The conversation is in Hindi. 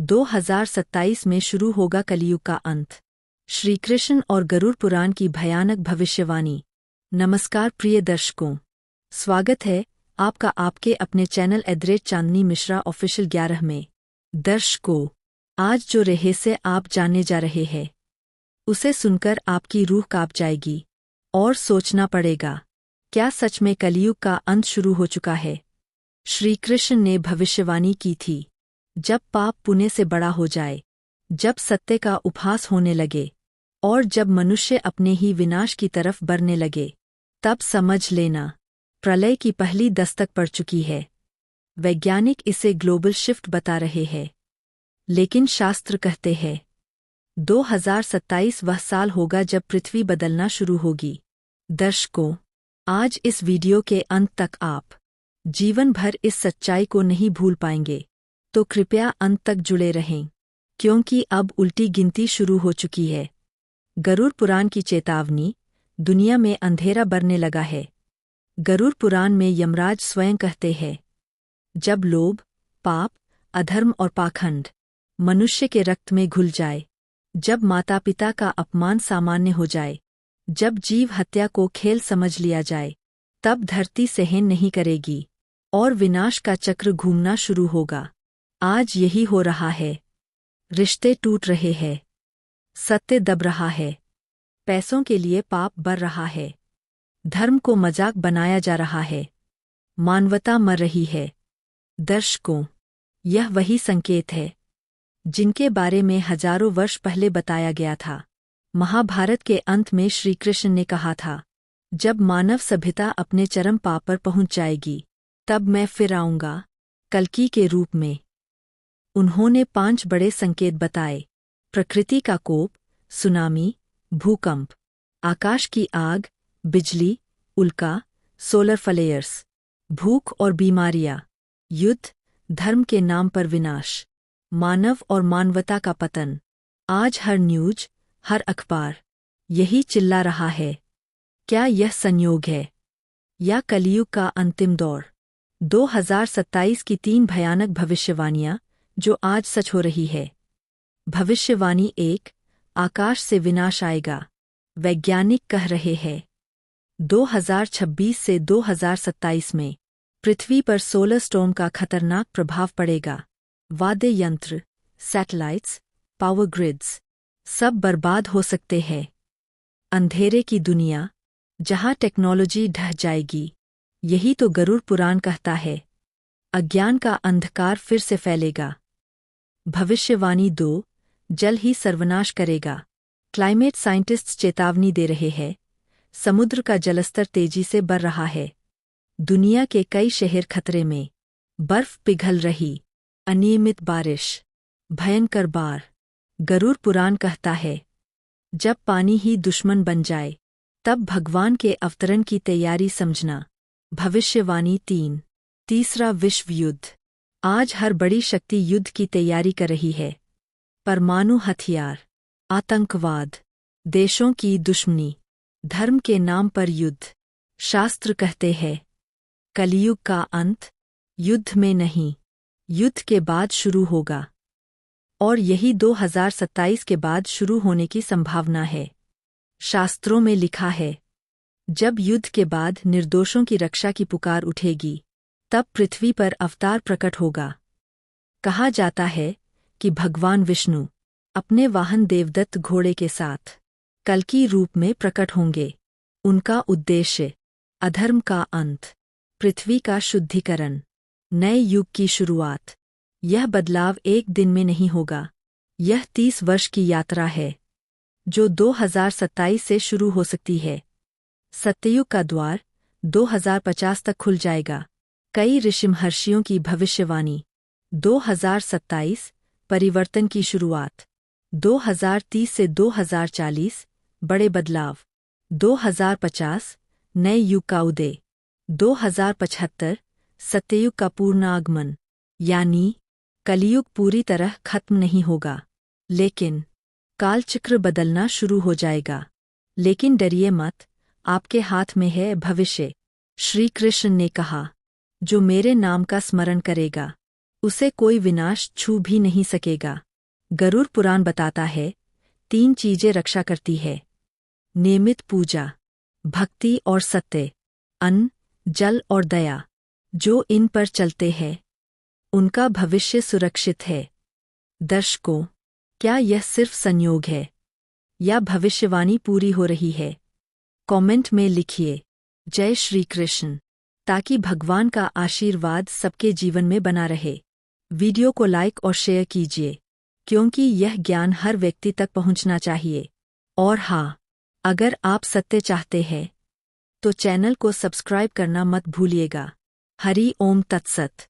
2027 में शुरू होगा कलियुग का अंत। श्री कृष्ण और गरुड़ पुराण की भयानक भविष्यवाणी। नमस्कार प्रिय दर्शकों, स्वागत है आपका आपके अपने चैनल चांदनी मिश्रा ऑफिशियल 11 में। दर्शकों, आज जो रहस्य आप जानने जा रहे हैं उसे सुनकर आपकी रूह कांप जाएगी और सोचना पड़ेगा, क्या सच में कलियुग का अंत शुरू हो चुका है। श्री कृष्ण ने भविष्यवाणी की थी, जब पाप पुण्य से बड़ा हो जाए, जब सत्य का उपहास होने लगे और जब मनुष्य अपने ही विनाश की तरफ बढ़ने लगे, तब समझ लेना प्रलय की पहली दस्तक पड़ चुकी है। वैज्ञानिक इसे ग्लोबल शिफ्ट बता रहे हैं, लेकिन शास्त्र कहते हैं 2027 वह साल होगा जब पृथ्वी बदलना शुरू होगी। दर्शकों, आज इस वीडियो के अंत तक आप जीवन भर इस सच्चाई को नहीं भूल पाएंगे, तो कृपया अंत तक जुड़े रहें, क्योंकि अब उल्टी गिनती शुरू हो चुकी है। गरुड़ पुराण की चेतावनी, दुनिया में अंधेरा बढ़ने लगा है। गरुड़ पुराण में यमराज स्वयं कहते हैं, जब लोभ, पाप, अधर्म और पाखंड मनुष्य के रक्त में घुल जाए, जब माता पिता का अपमान सामान्य हो जाए, जब जीव हत्या को खेल समझ लिया जाए, तब धरती सहन नहीं करेगी और विनाश का चक्र घूमना शुरू होगा। आज यही हो रहा है। रिश्ते टूट रहे हैं, सत्य दब रहा है, पैसों के लिए पाप बढ़ रहा है, धर्म को मजाक बनाया जा रहा है, मानवता मर रही है। दर्शकों, यह वही संकेत है जिनके बारे में हजारों वर्ष पहले बताया गया था। महाभारत के अंत में श्री कृष्ण ने कहा था, जब मानव सभ्यता अपने चरम पाप पर पहुंच जाएगी, तब मैं फिर आऊंगा कल्कि के रूप में। उन्होंने 5 बड़े संकेत बताए: प्रकृति का कोप, सुनामी, भूकंप, आकाश की आग, बिजली, उल्का, सोलर फ्लेयर्स, भूख और बीमारियां, युद्ध, धर्म के नाम पर विनाश, मानव और मानवता का पतन। आज हर न्यूज, हर अखबार यही चिल्ला रहा है। क्या यह संयोग है या कलियुग का अंतिम दौर? 2027 की 3 भयानक भविष्यवाणियां जो आज सच हो रही है। भविष्यवाणी 1, आकाश से विनाश आएगा। वैज्ञानिक कह रहे हैं 2026 से 2027 में पृथ्वी पर सोलर स्टॉर्म का खतरनाक प्रभाव पड़ेगा। वाद्य यंत्र, सैटेलाइट्स, पावर ग्रिड्स सब बर्बाद हो सकते हैं। अंधेरे की दुनिया जहां टेक्नोलॉजी ढह जाएगी, यही तो गरुड़ पुराण कहता है। अज्ञान का अंधकार फिर से फैलेगा। भविष्यवाणी 2, जल ही सर्वनाश करेगा। क्लाइमेट साइंटिस्ट्स चेतावनी दे रहे हैं, समुद्र का जलस्तर तेजी से बढ़ रहा है। दुनिया के कई शहर खतरे में, बर्फ पिघल रही, अनियमित बारिश, भयंकर बाढ़। गरुड़ पुराण कहता है, जब पानी ही दुश्मन बन जाए, तब भगवान के अवतरण की तैयारी समझना। भविष्यवाणी 3, तीसरा विश्व युद्ध। आज हर बड़ी शक्ति युद्ध की तैयारी कर रही है। परमाणु हथियार, आतंकवाद, देशों की दुश्मनी, धर्म के नाम पर युद्ध। शास्त्र कहते हैं, कलियुग का अंत युद्ध में नहीं, युद्ध के बाद शुरू होगा। और यही 2027 के बाद शुरू होने की संभावना है। शास्त्रों में लिखा है, जब युद्ध के बाद निर्दोषों की रक्षा की पुकार उठेगी, तब पृथ्वी पर अवतार प्रकट होगा। कहा जाता है कि भगवान विष्णु अपने वाहन देवदत्त घोड़े के साथ कल्कि रूप में प्रकट होंगे। उनका उद्देश्य अधर्म का अंत, पृथ्वी का शुद्धिकरण, नए युग की शुरुआत। यह बदलाव एक दिन में नहीं होगा, यह 30 वर्ष की यात्रा है, जो 2027 से शुरू हो सकती है। सत्ययुग का द्वार 2050 तक खुल जाएगा। कई ऋषि महर्षियों की भविष्यवाणी। 2027 परिवर्तन की शुरुआत। 2030 से 2040 बड़े बदलाव। 2050 नए युग का उदय। 2075 सत्ययुग का पूर्ण आगमन। यानी कलियुग पूरी तरह खत्म नहीं होगा, लेकिन कालचक्र बदलना शुरू हो जाएगा। लेकिन डरिए मत, आपके हाथ में है भविष्य। श्री कृष्ण ने कहा, जो मेरे नाम का स्मरण करेगा उसे कोई विनाश छू भी नहीं सकेगा। गरुड़ पुराण बताता है 3 चीजें रक्षा करती है: नियमित पूजा, भक्ति और सत्य, अन्न, जल और दया। जो इन पर चलते हैं उनका भविष्य सुरक्षित है। दर्शकों, क्या यह सिर्फ संयोग है या भविष्यवाणी पूरी हो रही है? कमेंट में लिखिए जय श्री कृष्ण, ताकि भगवान का आशीर्वाद सबके जीवन में बना रहे। वीडियो को लाइक और शेयर कीजिए, क्योंकि यह ज्ञान हर व्यक्ति तक पहुंचना चाहिए। और हाँ, अगर आप सत्य चाहते हैं तो चैनल को सब्सक्राइब करना मत भूलिएगा। हरि ओम तत्सत।